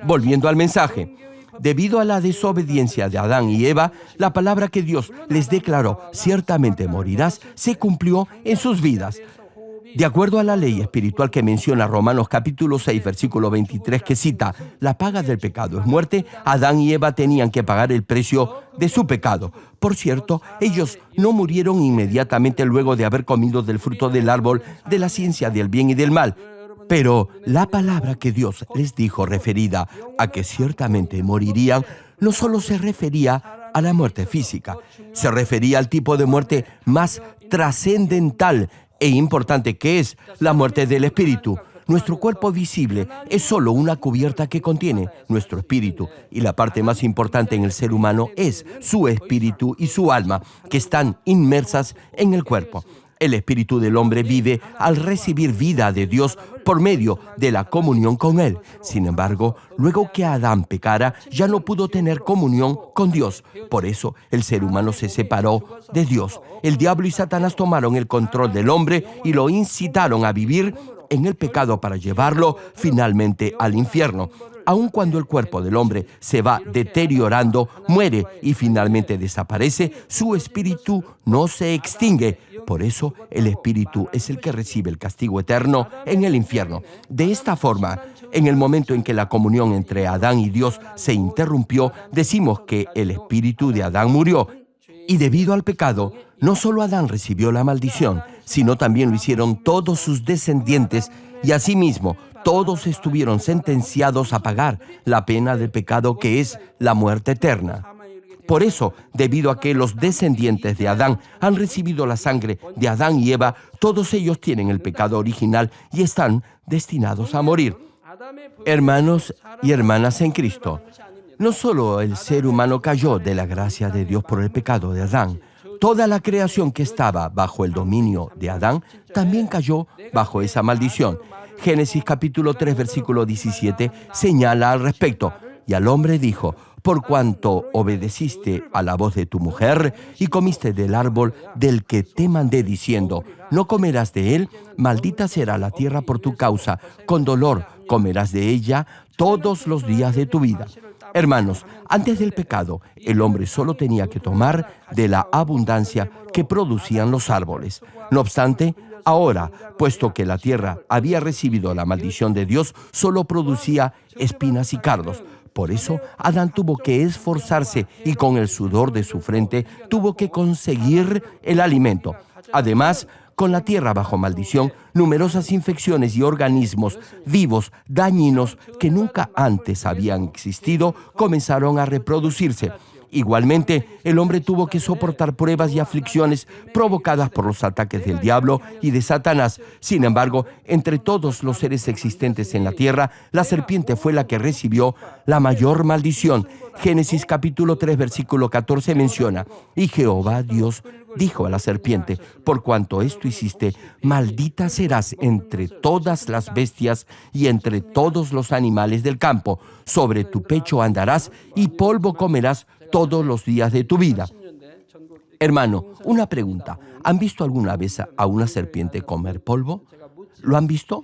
Volviendo al mensaje, debido a la desobediencia de Adán y Eva, la palabra que Dios les declaró, ciertamente morirás, se cumplió en sus vidas. De acuerdo a la ley espiritual que menciona Romanos capítulo 6, versículo 23, que cita, la paga del pecado es muerte, Adán y Eva tenían que pagar el precio de su pecado. Por cierto, ellos no murieron inmediatamente luego de haber comido del fruto del árbol de la ciencia del bien y del mal. Pero la palabra que Dios les dijo referida a que ciertamente morirían, no solo se refería a la muerte física, se refería al tipo de muerte más trascendental e importante que es la muerte del espíritu. Nuestro cuerpo visible es solo una cubierta que contiene nuestro espíritu, y la parte más importante en el ser humano es su espíritu y su alma, que están inmersas en el cuerpo. El espíritu del hombre vive al recibir vida de Dios por medio de la comunión con Él. Sin embargo, luego que Adán pecara, ya no pudo tener comunión con Dios. Por eso, el ser humano se separó de Dios. El diablo y Satanás tomaron el control del hombre y lo incitaron a vivir en el pecado para llevarlo finalmente al infierno. Aun cuando el cuerpo del hombre se va deteriorando, muere y finalmente desaparece, su espíritu no se extingue. Por eso, el espíritu es el que recibe el castigo eterno en el infierno. De esta forma, en el momento en que la comunión entre Adán y Dios se interrumpió, decimos que el espíritu de Adán murió. Y debido al pecado, no solo Adán recibió la maldición, sino también lo hicieron todos sus descendientes, y asimismo, todos estuvieron sentenciados a pagar la pena del pecado, que es la muerte eterna. Por eso, debido a que los descendientes de Adán han recibido la sangre de Adán y Eva, todos ellos tienen el pecado original y están destinados a morir. Hermanos y hermanas en Cristo, no solo el ser humano cayó de la gracia de Dios por el pecado de Adán, toda la creación que estaba bajo el dominio de Adán también cayó bajo esa maldición. Génesis capítulo 3, versículo 17 señala al respecto. Y al hombre dijo, por cuanto obedeciste a la voz de tu mujer y comiste del árbol del que te mandé diciendo, no comerás de él, maldita será la tierra por tu causa, con dolor comerás de ella todos los días de tu vida. Hermanos, antes del pecado, el hombre solo tenía que tomar de la abundancia que producían los árboles. No obstante, ahora, puesto que la tierra había recibido la maldición de Dios, solo producía espinas y cardos. Por eso, Adán tuvo que esforzarse y con el sudor de su frente tuvo que conseguir el alimento. Además, con la tierra bajo maldición, numerosas infecciones y organismos vivos dañinos que nunca antes habían existido comenzaron a reproducirse. Igualmente, el hombre tuvo que soportar pruebas y aflicciones provocadas por los ataques del diablo y de Satanás. Sin embargo, entre todos los seres existentes en la tierra, la serpiente fue la que recibió la mayor maldición. Génesis capítulo 3, versículo 14 menciona, y Jehová Dios dijo a la serpiente, por cuanto esto hiciste, maldita serás entre todas las bestias y entre todos los animales del campo. Sobre tu pecho andarás y polvo comerás todos los días de tu vida. Hermano, una pregunta. ¿Han visto alguna vez a una serpiente comer polvo? ¿Lo han visto?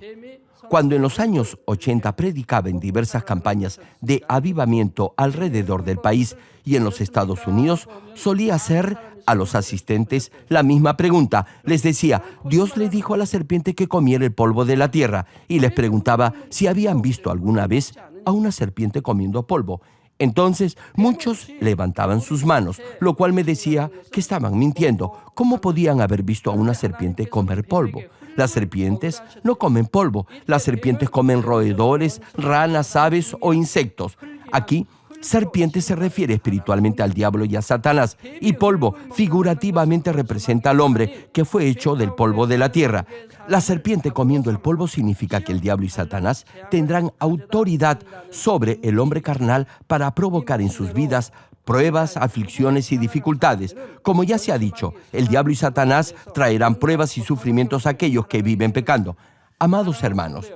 Cuando en los años 80 predicaba en diversas campañas de avivamiento alrededor del país y en los Estados Unidos, solía hacer a los asistentes la misma pregunta. Les decía, Dios le dijo a la serpiente que comiera el polvo de la tierra, y les preguntaba si habían visto alguna vez a una serpiente comiendo polvo. Entonces, muchos levantaban sus manos, lo cual me decía que estaban mintiendo. ¿Cómo podían haber visto a una serpiente comer polvo? Las serpientes no comen polvo. Las serpientes comen roedores, ranas, aves o insectos. Aquí, serpiente se refiere espiritualmente al diablo y a Satanás, y polvo figurativamente representa al hombre, que fue hecho del polvo de la tierra. La serpiente comiendo el polvo significa que el diablo y Satanás tendrán autoridad sobre el hombre carnal para provocar en sus vidas pruebas, aflicciones y dificultades. Como ya se ha dicho, el diablo y Satanás traerán pruebas y sufrimientos a aquellos que viven pecando. Amados hermanos,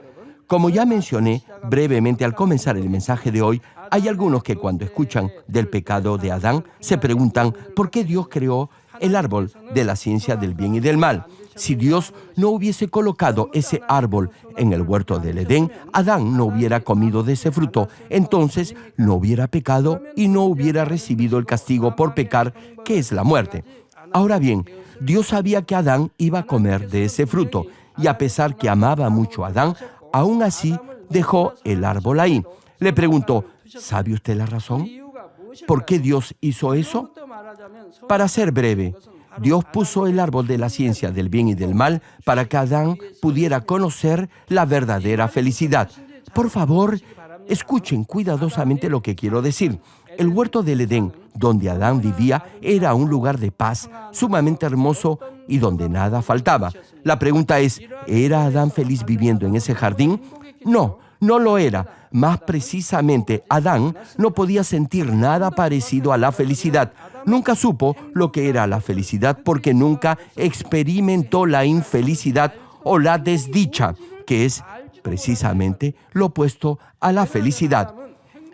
como ya mencioné brevemente al comenzar el mensaje de hoy, hay algunos que cuando escuchan del pecado de Adán se preguntan ¿por qué Dios creó el árbol de la ciencia del bien y del mal? Si Dios no hubiese colocado ese árbol en el huerto del Edén, Adán no hubiera comido de ese fruto, entonces no hubiera pecado y no hubiera recibido el castigo por pecar, que es la muerte. Ahora bien, Dios sabía que Adán iba a comer de ese fruto, y a pesar que amaba mucho a Adán, aún así dejó el árbol ahí. Le preguntó, ¿sabe usted la razón? ¿Por qué Dios hizo eso? Para ser breve, Dios puso el árbol de la ciencia del bien y del mal para que Adán pudiera conocer la verdadera felicidad. Por favor, escuchen cuidadosamente lo que quiero decir. El huerto del Edén, donde Adán vivía, era un lugar de paz, sumamente hermoso y donde nada faltaba. La pregunta es, ¿era Adán feliz viviendo en ese jardín? No, no lo era. Más precisamente, Adán no podía sentir nada parecido a la felicidad. Nunca supo lo que era la felicidad porque nunca experimentó la infelicidad o la desdicha, que es precisamente lo opuesto a la felicidad.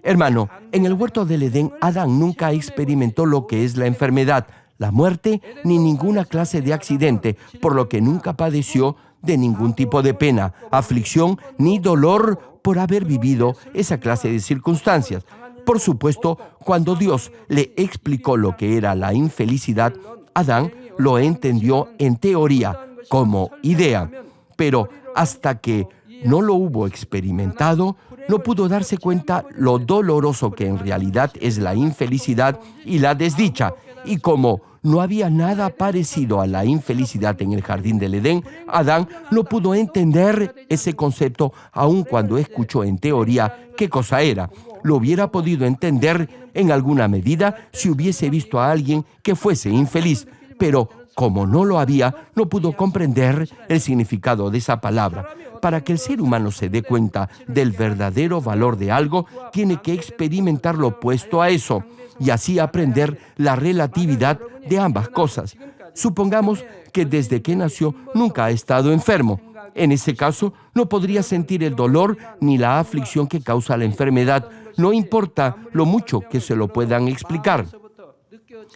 Hermano, en el huerto del Edén, Adán nunca experimentó lo que es la enfermedad, la muerte, ni ninguna clase de accidente, por lo que nunca padeció de ningún tipo de pena, aflicción ni dolor por haber vivido esa clase de circunstancias. Por supuesto, cuando Dios le explicó lo que era la infelicidad, Adán lo entendió en teoría, como idea, pero hasta que no lo hubo experimentado, no pudo darse cuenta lo doloroso que en realidad es la infelicidad y la desdicha. Y como no había nada parecido a la infelicidad en el jardín del Edén, Adán no pudo entender ese concepto aun cuando escuchó en teoría qué cosa era. Lo hubiera podido entender en alguna medida si hubiese visto a alguien que fuese infeliz, pero como no lo había, no pudo comprender el significado de esa palabra. Para que el ser humano se dé cuenta del verdadero valor de algo, tiene que experimentar lo opuesto a eso y así aprender la relatividad de ambas cosas. Supongamos que desde que nació nunca ha estado enfermo. En ese caso, no podría sentir el dolor ni la aflicción que causa la enfermedad, no importa lo mucho que se lo puedan explicar.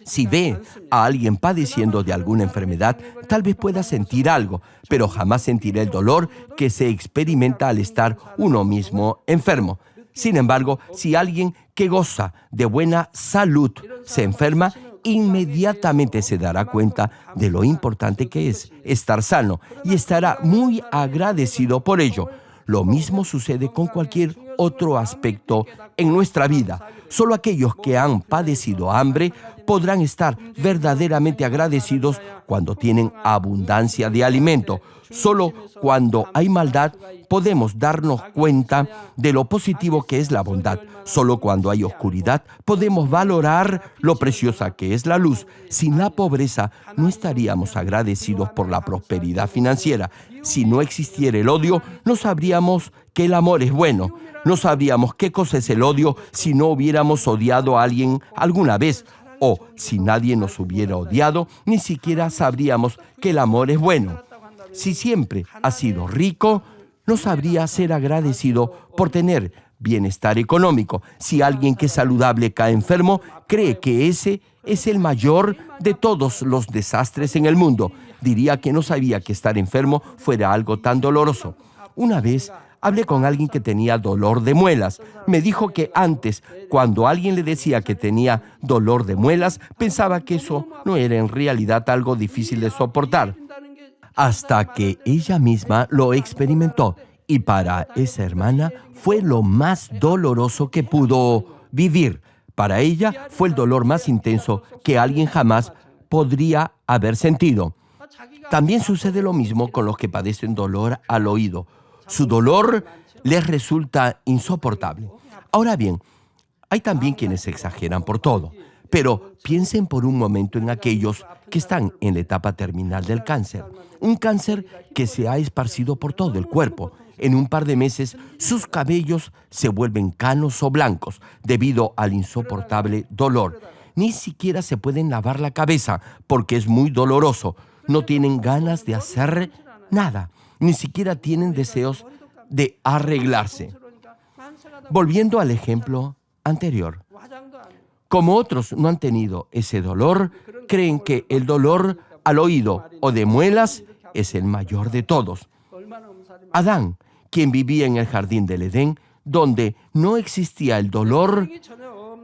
Si ve a alguien padeciendo de alguna enfermedad, tal vez pueda sentir algo, pero jamás sentirá el dolor que se experimenta al estar uno mismo enfermo. Sin embargo, si alguien que goza de buena salud se enferma, inmediatamente se dará cuenta de lo importante que es estar sano y estará muy agradecido por ello. Lo mismo sucede con cualquier otro aspecto en nuestra vida. Solo aquellos que han padecido hambre podrán estar verdaderamente agradecidos cuando tienen abundancia de alimento. Solo cuando hay maldad podemos darnos cuenta de lo positivo que es la bondad. Solo cuando hay oscuridad podemos valorar lo preciosa que es la luz. Sin la pobreza no estaríamos agradecidos por la prosperidad financiera. Si no existiera el odio, no sabríamos que el amor es bueno. No sabríamos qué cosa es el odio si no hubiéramos odiado a alguien alguna vez. O si nadie nos hubiera odiado, ni siquiera sabríamos que el amor es bueno. Si siempre has sido rico, no sabría ser agradecido por tener bienestar económico. Si alguien que es saludable cae enfermo, cree que ese es el mayor de todos los desastres en el mundo. Diría que no sabía que estar enfermo fuera algo tan doloroso. Una vez hablé con alguien que tenía dolor de muelas. Me dijo que antes, cuando alguien le decía que tenía dolor de muelas, pensaba que eso no era en realidad algo difícil de soportar, hasta que ella misma lo experimentó. Y para esa hermana fue lo más doloroso que pudo vivir. Para ella fue el dolor más intenso que alguien jamás podría haber sentido. También sucede lo mismo con los que padecen dolor al oído. Su dolor les resulta insoportable. Ahora bien, hay también quienes exageran por todo, pero piensen por un momento en aquellos que están en la etapa terminal del cáncer. Un cáncer que se ha esparcido por todo el cuerpo. En un par de meses, sus cabellos se vuelven canos o blancos debido al insoportable dolor. Ni siquiera se pueden lavar la cabeza porque es muy doloroso. No tienen ganas de hacer nada. Ni siquiera tienen deseos de arreglarse. Volviendo al ejemplo anterior, como otros no han tenido ese dolor, creen que el dolor al oído o de muelas es el mayor de todos. Adán, quien vivía en el jardín del Edén, donde no existía el dolor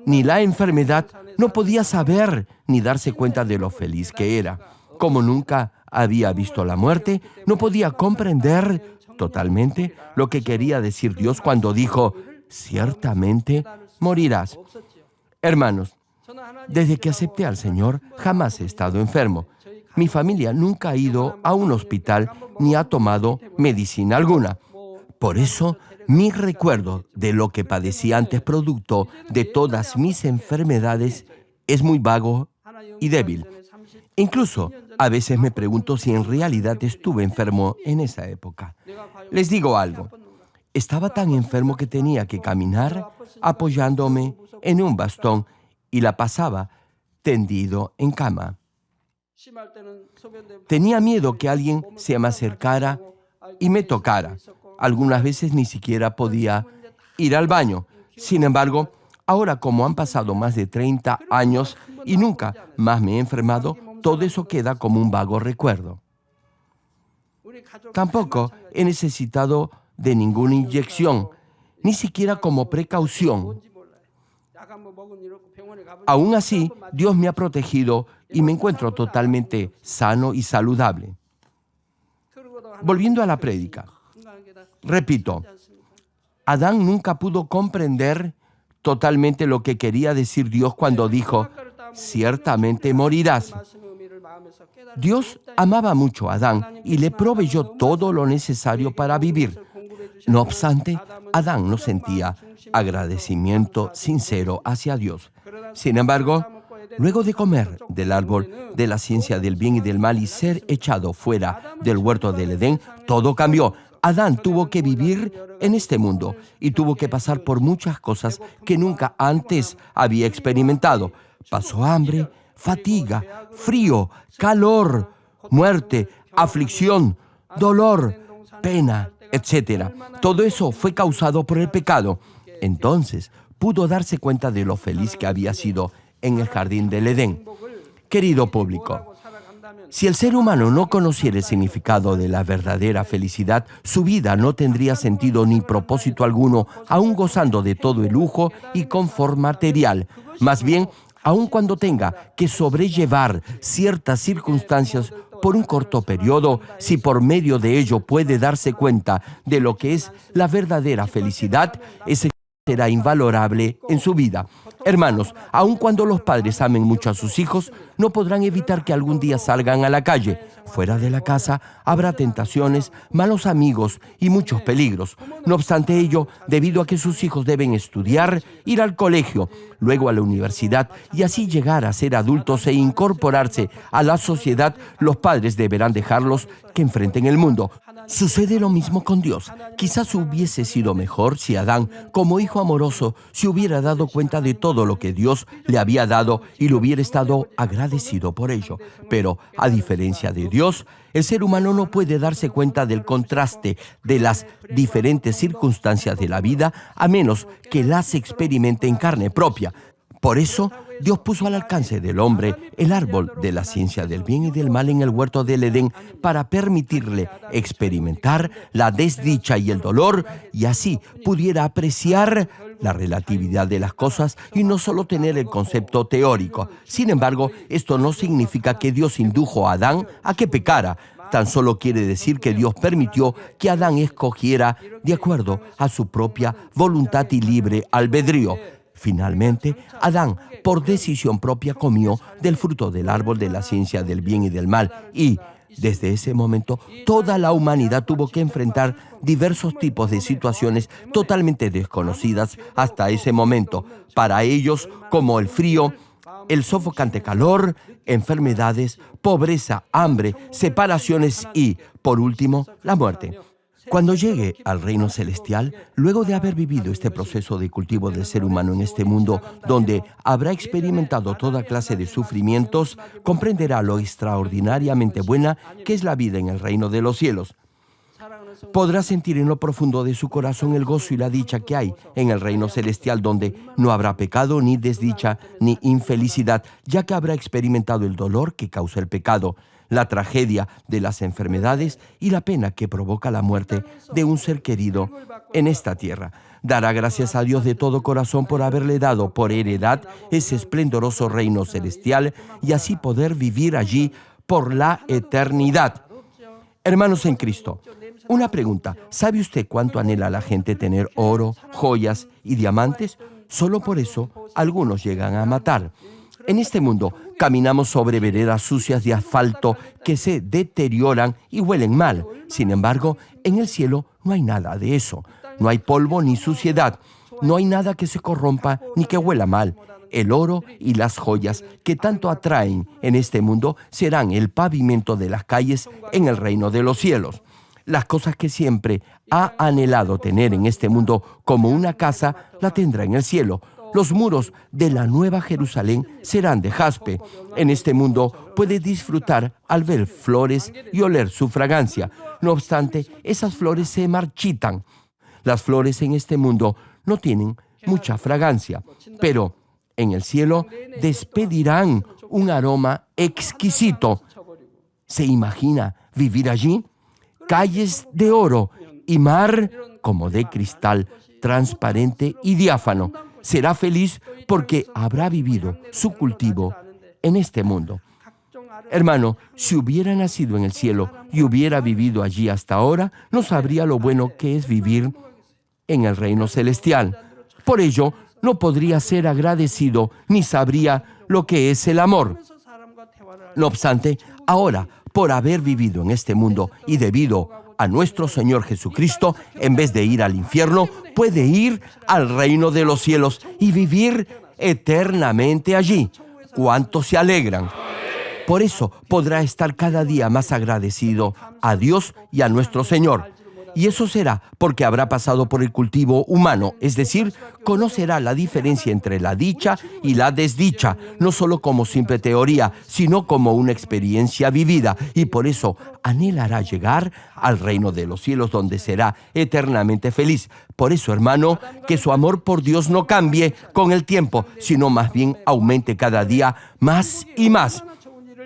ni la enfermedad, no podía saber ni darse cuenta de lo feliz que era. Como nunca había visto la muerte, no podía comprender totalmente lo que quería decir Dios cuando dijo, ciertamente morirás. Hermanos, desde que acepté al Señor, jamás he estado enfermo. Mi familia nunca ha ido a un hospital ni ha tomado medicina alguna. Por eso, mi recuerdo de lo que padecí antes producto de todas mis enfermedades es muy vago y débil. Incluso, a veces me pregunto si en realidad estuve enfermo en esa época. Les digo algo. Estaba tan enfermo que tenía que caminar apoyándome en un bastón y la pasaba tendido en cama. Tenía miedo que alguien se me acercara y me tocara. Algunas veces ni siquiera podía ir al baño. Sin embargo, ahora como han pasado más de 30 años y nunca más me he enfermado, todo eso queda como un vago recuerdo. Tampoco he necesitado de ninguna inyección, ni siquiera como precaución. Aún así, Dios me ha protegido y me encuentro totalmente sano y saludable. Volviendo a la prédica, repito, Adán nunca pudo comprender totalmente lo que quería decir Dios cuando dijo, ciertamente morirás. Dios amaba mucho a Adán y le proveyó todo lo necesario para vivir. No obstante, Adán no sentía agradecimiento sincero hacia Dios. Sin embargo, luego de comer del árbol de la ciencia del bien y del mal y ser echado fuera del huerto del Edén, todo cambió. Adán tuvo que vivir en este mundo y tuvo que pasar por muchas cosas que nunca antes había experimentado. Pasó hambre, fatiga, frío, calor, muerte, aflicción, dolor, pena, etc. Todo eso fue causado por el pecado. Entonces pudo darse cuenta de lo feliz que había sido en el jardín del Edén. Querido público, si el ser humano no conociera el significado de la verdadera felicidad, su vida no tendría sentido ni propósito alguno, aun gozando de todo el lujo y confort material. Más bien, aun cuando tenga que sobrellevar ciertas circunstancias por un corto periodo, si por medio de ello puede darse cuenta de lo que es la verdadera felicidad, ese será invalorable en su vida. Hermanos, aun cuando los padres amen mucho a sus hijos, no podrán evitar que algún día salgan a la calle. Fuera de la casa habrá tentaciones, malos amigos y muchos peligros. No obstante ello, debido a que sus hijos deben estudiar, ir al colegio, luego a la universidad y así llegar a ser adultos e incorporarse a la sociedad, los padres deberán dejarlos que enfrenten el mundo. Sucede lo mismo con Dios. Quizás hubiese sido mejor si Adán, como hijo amoroso, se hubiera dado cuenta de todo lo que Dios le había dado y le hubiera estado agradecido por ello. Pero, a diferencia de Dios, el ser humano no puede darse cuenta del contraste de las diferentes circunstancias de la vida a menos que las experimente en carne propia. Por eso, Dios puso al alcance del hombre el árbol de la ciencia del bien y del mal en el huerto del Edén para permitirle experimentar la desdicha y el dolor y así pudiera apreciar la relatividad de las cosas y no solo tener el concepto teórico. Sin embargo, esto no significa que Dios indujo a Adán a que pecara. Tan solo quiere decir que Dios permitió que Adán escogiera de acuerdo a su propia voluntad y libre albedrío. Finalmente, Adán, por decisión propia, comió del fruto del árbol de la ciencia del bien y del mal y, desde ese momento, toda la humanidad tuvo que enfrentar diversos tipos de situaciones totalmente desconocidas hasta ese momento. Para ellos, como el frío, el sofocante calor, enfermedades, pobreza, hambre, separaciones y, por último, la muerte. Cuando llegue al reino celestial, luego de haber vivido este proceso de cultivo del ser humano en este mundo, donde habrá experimentado toda clase de sufrimientos, comprenderá lo extraordinariamente buena que es la vida en el reino de los cielos. Podrá sentir en lo profundo de su corazón el gozo y la dicha que hay en el reino celestial, donde no habrá pecado, ni desdicha, ni infelicidad, ya que habrá experimentado el dolor que causa el pecado. la tragedia de las enfermedades y la pena que provoca la muerte de un ser querido en esta tierra. Dará gracias a Dios de todo corazón por haberle dado por heredad ese esplendoroso reino celestial y así poder vivir allí por la eternidad. Hermanos en Cristo, una pregunta. ¿Sabe usted cuánto anhela la gente tener oro, joyas y diamantes? Solo por eso algunos llegan a matar. En este mundo caminamos sobre veredas sucias de asfalto que se deterioran y huelen mal. Sin embargo, en el cielo no hay nada de eso. No hay polvo ni suciedad. No hay nada que se corrompa ni que huela mal. El oro y las joyas que tanto atraen en este mundo serán el pavimento de las calles en el reino de los cielos. Las cosas que siempre ha anhelado tener en este mundo como una casa, la tendrá en el cielo. Los muros de la Nueva Jerusalén serán de jaspe. En este mundo puede disfrutar al ver flores y oler su fragancia. No obstante, esas flores se marchitan. Las flores en este mundo no tienen mucha fragancia, pero en el cielo despedirán un aroma exquisito. ¿Se imagina vivir allí? Calles de oro y mar como de cristal, transparente y diáfano. Será feliz porque habrá vivido su cultivo en este mundo. Hermano, si hubiera nacido en el cielo y hubiera vivido allí hasta ahora, no sabría lo bueno que es vivir en el reino celestial. Por ello, no podría ser agradecido ni sabría lo que es el amor. No obstante, ahora, por haber vivido en este mundo y debido a nuestro Señor Jesucristo, en vez de ir al infierno, puede ir al reino de los cielos y vivir eternamente allí. ¿Cuántos se alegran? Por eso podrá estar cada día más agradecido a Dios y a nuestro Señor. Y eso será porque habrá pasado por el cultivo humano, es decir, conocerá la diferencia entre la dicha y la desdicha, no solo como simple teoría, sino como una experiencia vivida, y por eso anhelará llegar al reino de los cielos, donde será eternamente feliz. Por eso, hermano, que su amor por Dios no cambie con el tiempo, sino más bien aumente cada día más y más.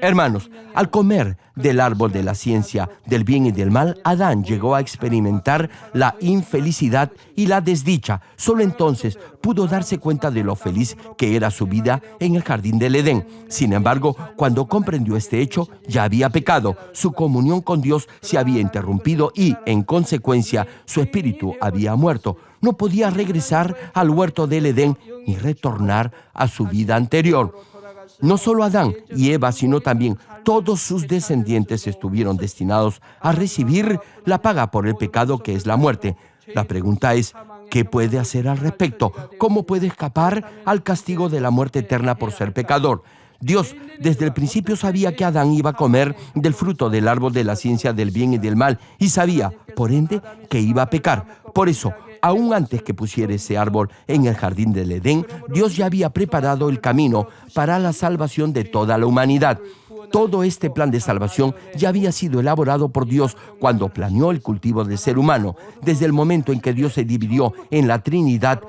Hermanos, al comer del árbol de la ciencia del bien y del mal, Adán llegó a experimentar la infelicidad y la desdicha. Solo entonces pudo darse cuenta de lo feliz que era su vida en el jardín del Edén. Sin embargo, cuando comprendió este hecho, ya había pecado. Su comunión con Dios se había interrumpido y, en consecuencia, su espíritu había muerto. No podía regresar al huerto del Edén ni retornar a su vida anterior. No solo Adán y Eva, sino también todos sus descendientes estuvieron destinados a recibir la paga por el pecado, que es la muerte. La pregunta es, ¿qué puede hacer al respecto? ¿Cómo puede escapar al castigo de la muerte eterna por ser pecador? Dios desde el principio sabía que Adán iba a comer del fruto del árbol de la ciencia del bien y del mal y sabía, por ende, que iba a pecar. Por eso, aún antes que pusiera ese árbol en el jardín del Edén, Dios ya había preparado el camino para la salvación de toda la humanidad. Todo este plan de salvación ya había sido elaborado por Dios cuando planeó el cultivo del ser humano. Desde el momento en que Dios se dividió en la Trinidad,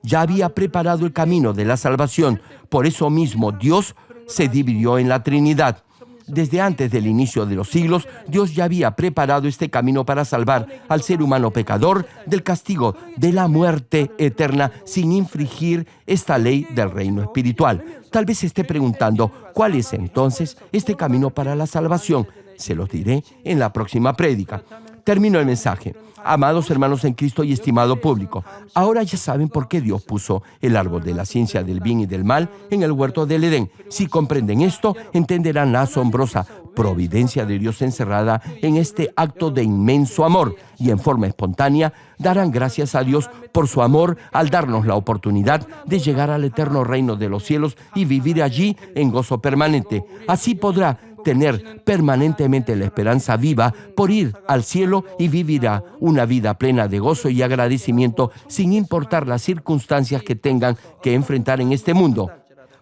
ya había preparado el camino de la salvación. Por eso mismo, Dios se dividió en la Trinidad. Desde antes del inicio de los siglos, Dios ya había preparado este camino para salvar al ser humano pecador del castigo de la muerte eterna sin infringir esta ley del reino espiritual. Tal vez se esté preguntando, ¿cuál es entonces este camino para la salvación? Se los diré en la próxima prédica. Termino el mensaje. Amados hermanos en Cristo y estimado público, ahora ya saben por qué Dios puso el árbol de la ciencia del bien y del mal en el huerto del Edén. Si comprenden esto, entenderán la asombrosa providencia de Dios encerrada en este acto de inmenso amor y en forma espontánea darán gracias a Dios por su amor al darnos la oportunidad de llegar al eterno reino de los cielos y vivir allí en gozo permanente. Así podrá tener permanentemente la esperanza viva por ir al cielo y vivirá una vida plena de gozo y agradecimiento sin importar las circunstancias que tengan que enfrentar en este mundo.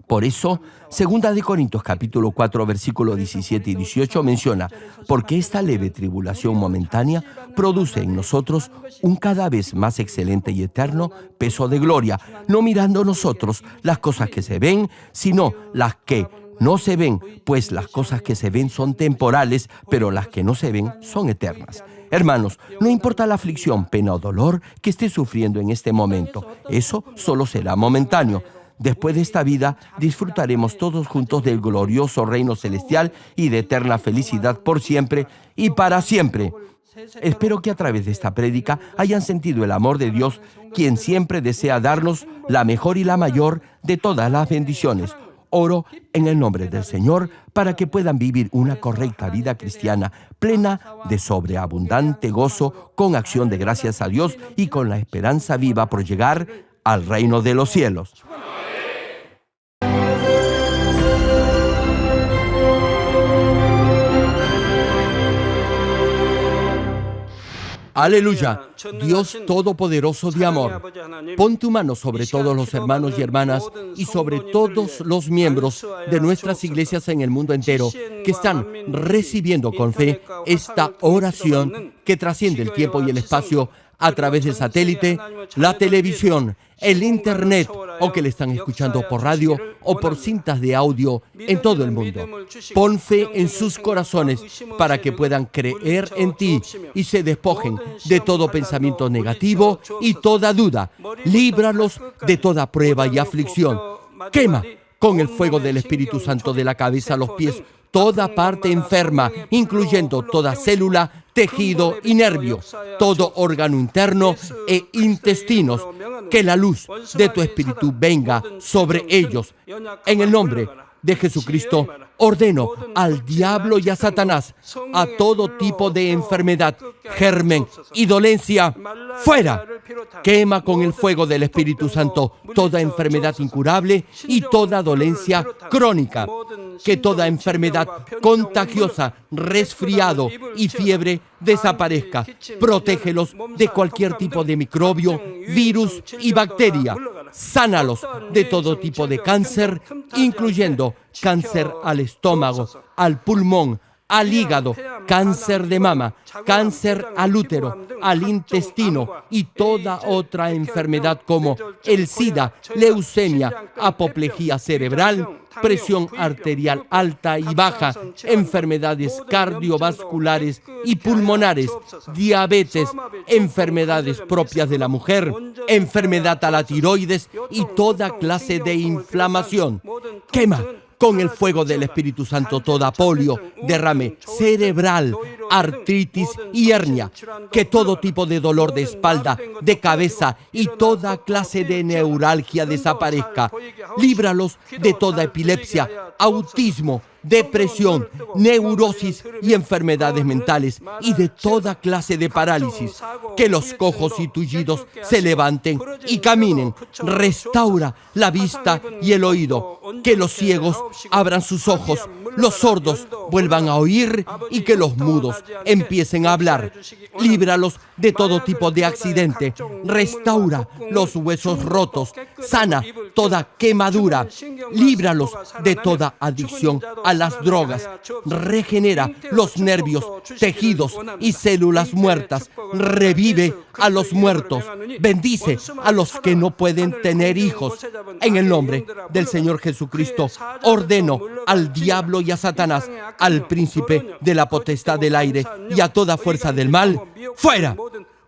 Por eso, 2 Corintios capítulo 4, versículos 17 y 18 menciona, porque esta leve tribulación momentánea produce en nosotros un cada vez más excelente y eterno peso de gloria, no mirando nosotros las cosas que se ven, sino las que no se ven, pues las cosas que se ven son temporales, pero las que no se ven son eternas. Hermanos, no importa la aflicción, pena o dolor que esté sufriendo en este momento, eso solo será momentáneo. Después de esta vida, disfrutaremos todos juntos del glorioso reino celestial y de eterna felicidad por siempre y para siempre. Espero que a través de esta prédica hayan sentido el amor de Dios, quien siempre desea darnos la mejor y la mayor de todas las bendiciones. Oro en el nombre del Señor para que puedan vivir una correcta vida cristiana, plena de sobreabundante gozo, con acción de gracias a Dios y con la esperanza viva por llegar al reino de los cielos. Aleluya, Dios Todopoderoso de amor, pon tu mano sobre todos los hermanos y hermanas y sobre todos los miembros de nuestras iglesias en el mundo entero que están recibiendo con fe esta oración que trasciende el tiempo y el espacio a través del satélite, la televisión, el internet o que le están escuchando por radio o por cintas de audio en todo el mundo. Pon fe en sus corazones para que puedan creer en ti y se despojen de todo pensamiento negativo y toda duda. Líbralos de toda prueba y aflicción. Quema con el fuego del Espíritu Santo de la cabeza a los pies toda parte enferma, incluyendo toda célula, tejido y nervio, todo órgano interno e intestinos. Que la luz de tu Espíritu venga sobre ellos. En el nombre de Jesucristo, ordeno al diablo y a Satanás, a todo tipo de enfermedad, germen y dolencia, fuera. Quema con el fuego del Espíritu Santo toda enfermedad incurable y toda dolencia crónica. Que toda enfermedad contagiosa, resfriado y fiebre desaparezca. Protégelos de cualquier tipo de microbio, virus y bacteria. Sánalos de todo tipo de cáncer, incluyendo cáncer al estómago, al pulmón, al hígado, cáncer de mama, cáncer al útero, al intestino y toda otra enfermedad como el SIDA, leucemia, apoplejía cerebral, presión arterial alta y baja, enfermedades cardiovasculares y pulmonares, diabetes, enfermedades propias de la mujer, enfermedad a la tiroides y toda clase de inflamación. Quema con el fuego del Espíritu Santo toda polio, derrame cerebral, artritis y hernia. Que todo tipo de dolor de espalda, de cabeza y toda clase de neuralgia desaparezca. Líbralos de toda epilepsia, autismo, depresión, neurosis y enfermedades mentales y de toda clase de parálisis. Que los cojos y tullidos se levanten y caminen. Restaura la vista y el oído. Que los ciegos abran sus ojos, los sordos vuelvan a oír y que los mudos empiecen a hablar. Líbralos de todo tipo de accidente. Restaura los huesos rotos. Sana toda quemadura. Líbralos de toda adicción a las drogas. Regenera los nervios, tejidos y células muertas. Revive a los muertos. Bendice a los que no pueden tener hijos. En el nombre del Señor Jesucristo, ordeno al diablo y a Satanás, al príncipe de la potestad del aire y a toda fuerza del mal, fuera.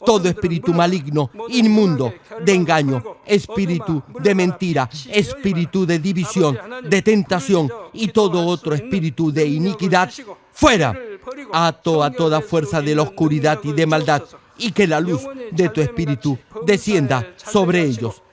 Todo espíritu maligno, inmundo, de engaño, espíritu de mentira, espíritu de división, de tentación y todo otro espíritu de iniquidad, fuera. Ato a toda fuerza de la oscuridad y de maldad y que la luz de tu espíritu descienda sobre ellos.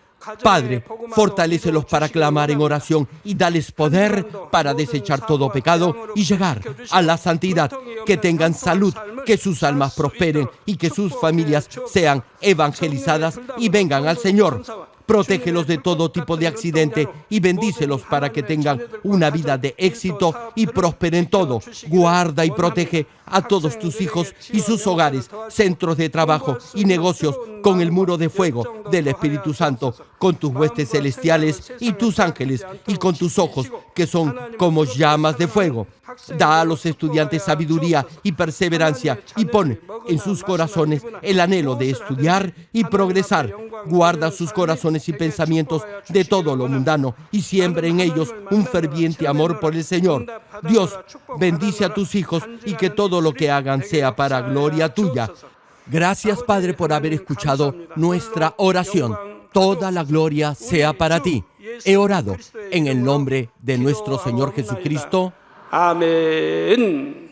Padre, fortalécelos para clamar en oración y dales poder para desechar todo pecado y llegar a la santidad. Que tengan salud, que sus almas prosperen y que sus familias sean evangelizadas y vengan al Señor. Protégelos de todo tipo de accidente y bendícelos para que tengan una vida de éxito y prosperen todo. Guarda y protege a todos tus hijos y sus hogares, centros de trabajo y negocios con el muro de fuego del Espíritu Santo, con tus huestes celestiales y tus ángeles y con tus ojos que son como llamas de fuego. Da a los estudiantes sabiduría y perseverancia y pon en sus corazones el anhelo de estudiar y progresar. Guarda sus corazones emociones y pensamientos de todo lo mundano y siembre en ellos un ferviente amor por el Señor. Dios, bendice a tus hijos y que todo lo que hagan sea para gloria tuya. Gracias, Padre, por haber escuchado nuestra oración. Toda la gloria sea para ti. He orado en el nombre de nuestro Señor Jesucristo. 아멘.